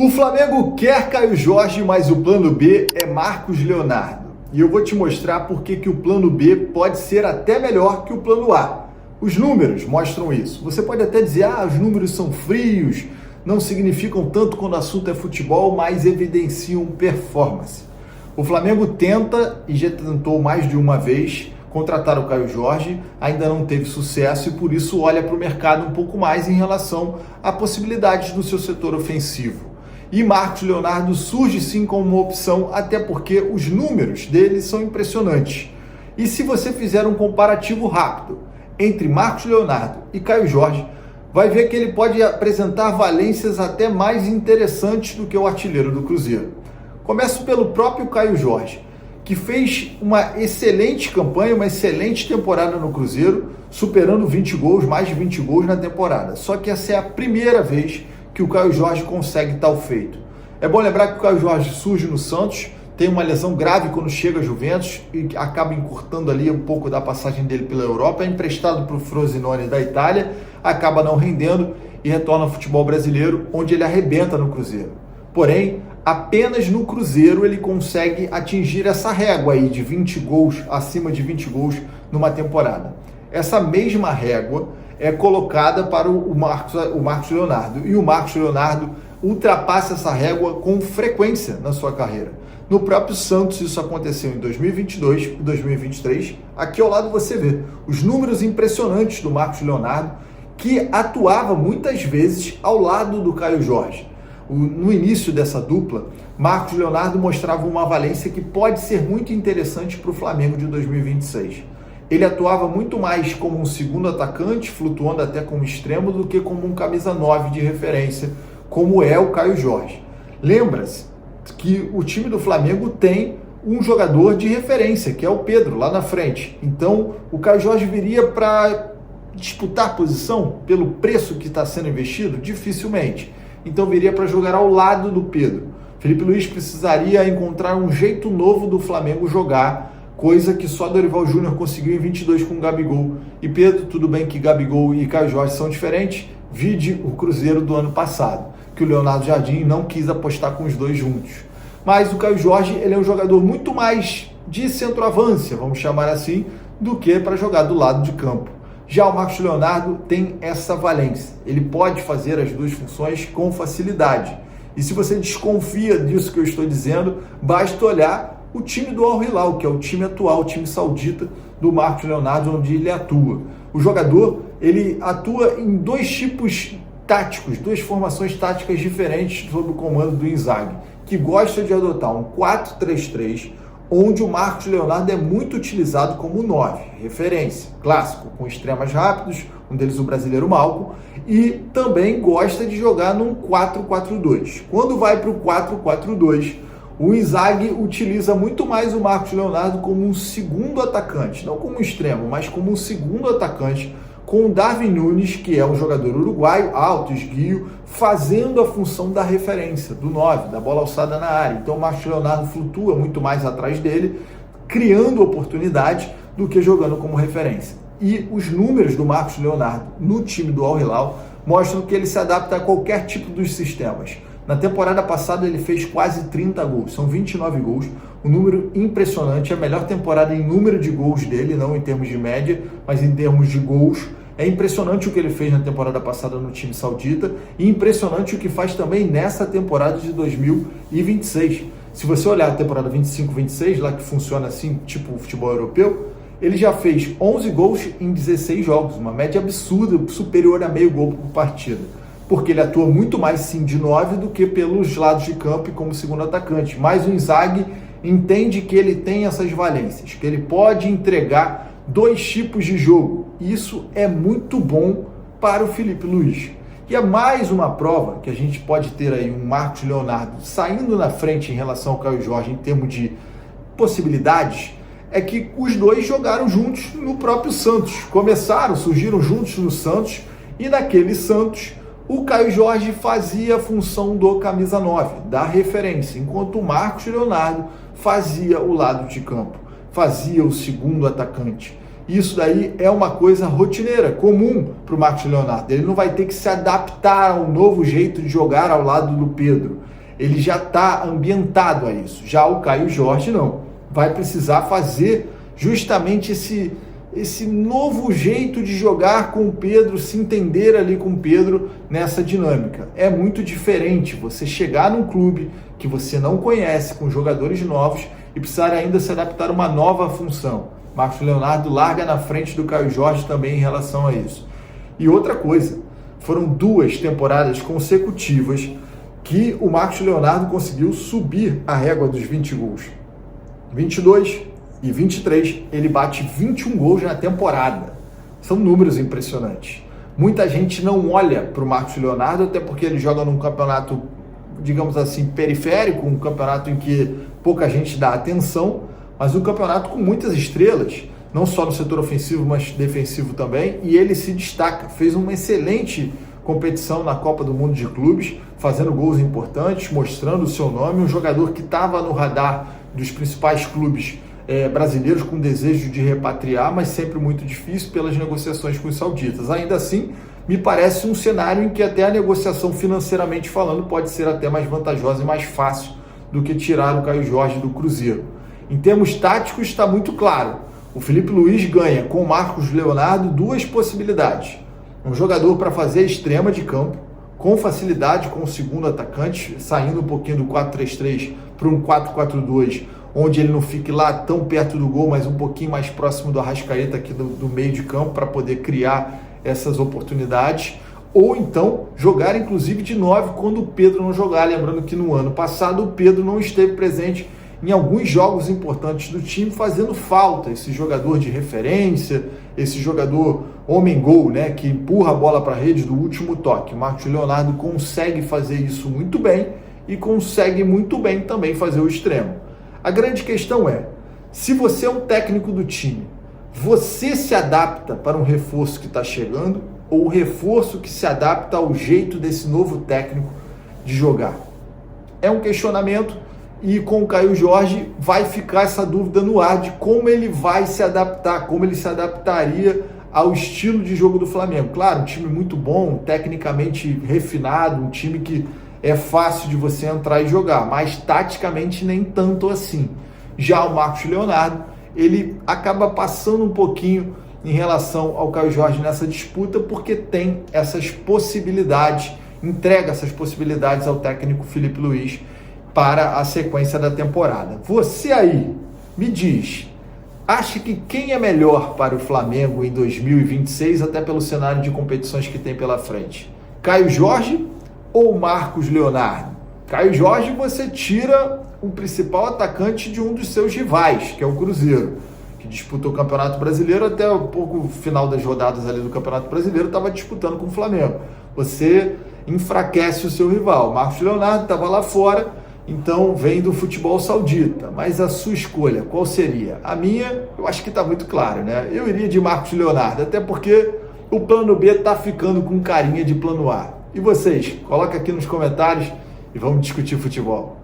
O Flamengo quer Caio Jorge, mas o plano B é Marcos Leonardo. E eu vou te mostrar por que o plano B pode ser até melhor que o plano A. Os números mostram isso. Você pode até dizer, os números são frios, não significam tanto quando o assunto é futebol, mas evidenciam performance. O Flamengo tenta, e já tentou mais de uma vez, contratar o Caio Jorge, ainda não teve sucesso e por isso olha para o mercado um pouco mais em relação a possibilidades do seu setor ofensivo. E Marcos Leonardo surge sim como uma opção, até porque os números dele são impressionantes. E se você fizer um comparativo rápido entre Marcos Leonardo e Caio Jorge, vai ver que ele pode apresentar valências até mais interessantes do que o artilheiro do Cruzeiro. Começo pelo próprio Caio Jorge, que fez uma excelente campanha, uma excelente temporada no Cruzeiro, superando 20 gols, mais de 20 gols na temporada. Só que essa é a primeira vez que o Caio Jorge consegue tal feito. É bom lembrar que o Caio Jorge surge no Santos, tem uma lesão grave quando chega a Juventus e acaba encurtando ali um pouco da passagem dele pela Europa, é emprestado para o Frosinone da Itália, acaba não rendendo e retorna ao futebol brasileiro, onde ele arrebenta no Cruzeiro. Porém, apenas no Cruzeiro ele consegue atingir essa régua aí de 20 gols, acima de 20 gols numa temporada. Essa mesma régua é colocada para o Marcos Leonardo. E o Marcos Leonardo ultrapassa essa régua com frequência na sua carreira. No próprio Santos isso aconteceu em 2022 e 2023. Aqui ao lado você vê os números impressionantes do Marcos Leonardo, que atuava muitas vezes ao lado do Caio Jorge. No início dessa dupla, Marcos Leonardo mostrava uma valência que pode ser muito interessante para o Flamengo de 2026. Ele atuava muito mais como um segundo atacante, flutuando até como extremo, do que como um camisa 9 de referência, como é o Caio Jorge. Lembra-se que o time do Flamengo tem um jogador de referência, que é o Pedro, lá na frente. Então, o Caio Jorge viria para disputar posição pelo preço que está sendo investido? Dificilmente. Então, viria para jogar ao lado do Pedro. Felipe Luiz precisaria encontrar um jeito novo do Flamengo jogar, coisa que só Dorival Júnior conseguiu em 22 com o Gabigol e Pedro. Tudo bem que Gabigol e Caio Jorge são diferentes, vide o Cruzeiro do ano passado, que o Leonardo Jardim não quis apostar com os dois juntos. Mas o Caio Jorge, ele é um jogador muito mais de centroavância, vamos chamar assim, do que para jogar do lado de campo. Já o Marcos Leonardo tem essa valência, ele pode fazer as duas funções com facilidade. E se você desconfia disso que eu estou dizendo, basta olhar o time do Al Hilal, que é o time atual, o time saudita do Marcos Leonardo, onde ele atua. O jogador, ele atua em dois tipos táticos, duas formações táticas diferentes sob o comando do Inzaghi, que gosta de adotar um 4-3-3, onde o Marcos Leonardo é muito utilizado como 9, referência, clássico, com extremas rápidos, um deles o brasileiro Malcom, e também gosta de jogar num 4-4-2. Quando vai para o 4-4-2, o Inzaghi utiliza muito mais o Marcos Leonardo como um segundo atacante, não como um extremo, mas como um segundo atacante, com o Darwin Núñez, que é um jogador uruguaio, alto, esguio, fazendo a função da referência, do 9, da bola alçada na área. Então o Marcos Leonardo flutua muito mais atrás dele, criando oportunidades do que jogando como referência. E os números do Marcos Leonardo no time do Al Hilal mostram que ele se adapta a qualquer tipo dos sistemas. Na temporada passada ele fez quase 30 gols, são 29 gols, um número impressionante, a melhor temporada em número de gols dele, não em termos de média, mas em termos de gols. É impressionante o que ele fez na temporada passada no time saudita e impressionante o que faz também nessa temporada de 2026. Se você olhar a temporada 25-26, lá que funciona assim, tipo o futebol europeu, ele já fez 11 gols em 16 jogos, uma média absurda, superior a meio gol por partida. Porque ele atua muito mais sim de 9 do que pelos lados de campo e como segundo atacante. Mas o Inzaghi entende que ele tem essas valências, que ele pode entregar dois tipos de jogo. Isso é muito bom para o Felipe Luiz. E é mais uma prova que a gente pode ter aí um Marcos Leonardo saindo na frente em relação ao Caio Jorge em termos de possibilidades, é que os dois jogaram juntos no próprio Santos. Surgiram juntos no Santos e naquele Santos o Caio Jorge fazia a função do camisa 9, da referência, enquanto o Marcos Leonardo fazia o lado de campo, fazia o segundo atacante. Isso daí é uma coisa rotineira, comum para o Marcos Leonardo. Ele não vai ter que se adaptar a um novo jeito de jogar ao lado do Pedro. Ele já está ambientado a isso. Já o Caio Jorge não. Vai precisar fazer justamente esse novo jeito de jogar com o Pedro, se entender ali com o Pedro nessa dinâmica. É muito diferente você chegar num clube que você não conhece, com jogadores novos, e precisar ainda se adaptar a uma nova função. Marcos Leonardo larga na frente do Caio Jorge também em relação a isso. E outra coisa, foram 2 temporadas consecutivas que o Marcos Leonardo conseguiu subir a régua dos 20 gols. 22 e 23, ele bate 21 gols na temporada. São números impressionantes. Muita gente não olha para o Marcos Leonardo, até porque ele joga num campeonato, digamos assim, periférico, um campeonato em que pouca gente dá atenção, mas um campeonato com muitas estrelas, não só no setor ofensivo, mas defensivo também, e ele se destaca. Fez uma excelente competição na Copa do Mundo de Clubes, fazendo gols importantes, mostrando o seu nome, um jogador que estava no radar dos principais clubes brasileiros, com desejo de repatriar, mas sempre muito difícil pelas negociações com os sauditas. Ainda assim, me parece um cenário em que até a negociação financeiramente falando pode ser até mais vantajosa e mais fácil do que tirar o Caio Jorge do Cruzeiro. Em termos táticos, está muito claro. O Felipe Luiz ganha com o Marcos Leonardo 2 possibilidades. Um jogador para fazer a extrema de campo, com facilidade com o segundo atacante, saindo um pouquinho do 4-3-3 para um 4-4-2, onde ele não fique lá tão perto do gol, mas um pouquinho mais próximo do Arrascaeta aqui do meio de campo, para poder criar essas oportunidades. Ou então jogar inclusive de 9 quando o Pedro não jogar. Lembrando que no ano passado o Pedro não esteve presente em alguns jogos importantes do time, fazendo falta. Esse jogador de referência, esse jogador homem-gol, né, que empurra a bola para a rede do último toque. O Marcos Leonardo consegue fazer isso muito bem e consegue muito bem também fazer o extremo. A grande questão é, se você é um técnico do time, você se adapta para um reforço que está chegando ou o reforço que se adapta ao jeito desse novo técnico de jogar? É um questionamento e com o Caio Jorge vai ficar essa dúvida no ar de como ele vai se adaptar, como ele se adaptaria ao estilo de jogo do Flamengo. Claro, um time muito bom, tecnicamente refinado, um time que é fácil de você entrar e jogar, mas taticamente nem tanto assim. Já o Marcos Leonardo, ele acaba passando um pouquinho em relação ao Caio Jorge nessa disputa, porque tem essas possibilidades, entrega essas possibilidades ao técnico Felipe Luiz para a sequência da temporada. Você aí, me diz, acha que quem é melhor para o Flamengo em 2026, até pelo cenário de competições que tem pela frente? Caio Jorge ou Marcos Leonardo? Caio Jorge, você tira o principal atacante de um dos seus rivais, que é o Cruzeiro, que disputou o Campeonato Brasileiro, até um pouco final das rodadas ali do Campeonato Brasileiro, estava disputando com o Flamengo. Você enfraquece o seu rival. Marcos Leonardo estava lá fora, então vem do futebol saudita. Mas a sua escolha, qual seria? A minha, eu acho que está muito claro, né? Eu iria de Marcos Leonardo, até porque o plano B está ficando com carinha de plano A. E vocês? Coloca aqui nos comentários e vamos discutir futebol.